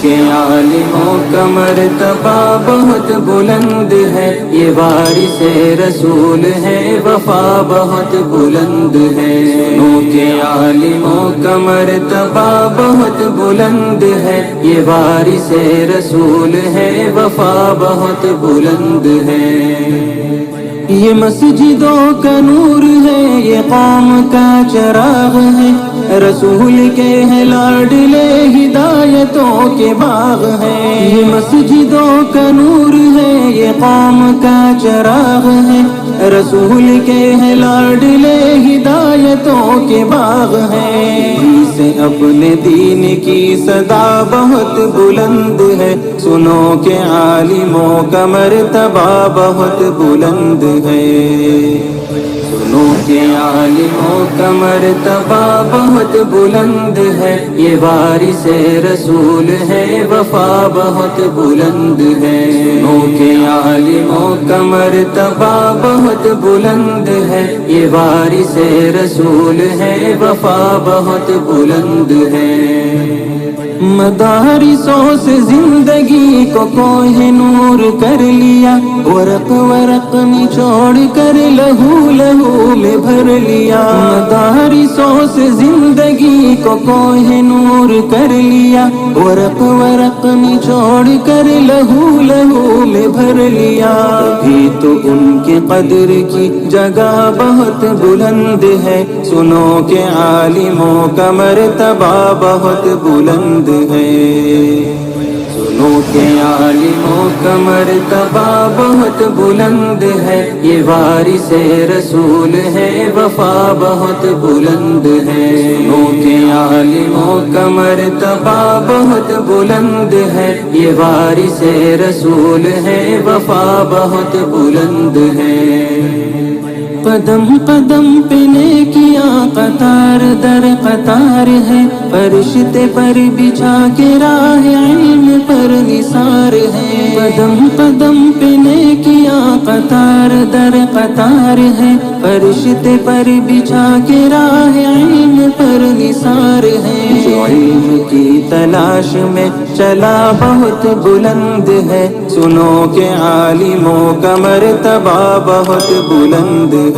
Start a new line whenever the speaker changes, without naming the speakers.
کے عالموں کا مرتبہ بہت بلند ہے، یہ وارث رسول ہے، وفا بہت بلند ہے۔ کے عالموں کا مرتبہ بہت بلند ہے، یہ وارث رسول ہے، وفا بہت بلند ہے۔ یہ مسجدوں کا نور ہے، یہ قوم کا چراغ ہے، رسول کے ہیں لاڈلے ہدایتوں کے باغ ہیں۔ یہ مسجدوں کا نور ہے، یہ قوم کا چراغ ہے، رسول کے ہیں لاڈلے ہدایتوں کے باغ ہیں۔ سے اپنے دین کی صدا بہت بلند ہے، سنو کہ عالموں کا مرتبہ بہت بلند ہے۔ سنو کہ عالموں کا مرتبہ بہت بلند ہے، یہ وارث رسول ہے، وفا بہت بلند ہے۔ سنو کہ عالموں کا مرتبہ بہت بلند ہے، یہ وارث رسول ہے، وفا بہت بلند ہے۔ مدارسوں سے زندگی کو کوہ نور کر لیا، ورق ورق نچوڑ کر لہو لہو میں بھر لیا۔ مدارسوں سے زندگی کو کوہ نور کر لیا، ورق ورق نچوڑ کر لہو لہو میں بھر لیا۔ ابھی تو ان کی قدر کی جگہ بہت بلند ہے، سنو کہ عالموں کا مرتبہ بہت بلند ہے۔ سنو کہ عالموں کا مرتبہ بہت بلند ہے، یہ وارث رسول ہے، وفا بہت بلند ہے۔ سنو کہ عالموں کا مرتبہ بہت بلند ہے، یہ وارث رسول ہے، وفا بہت بلند ہے۔ قدم قدم پہ نیکیاں قطار در قطار ہے، فرشتے پر بچھا کے راہ علم پر نثار ہے۔ قدم قدم پہ نیکیاں قطار در قطار ہے، فرشتے پر بچھا کے راہ علم پر نثار ہے۔ جو علم کی تلاش میں چلا بہت بلند ہے، سنو کہ عالموں کا مرتبہ بہت بلند ہے۔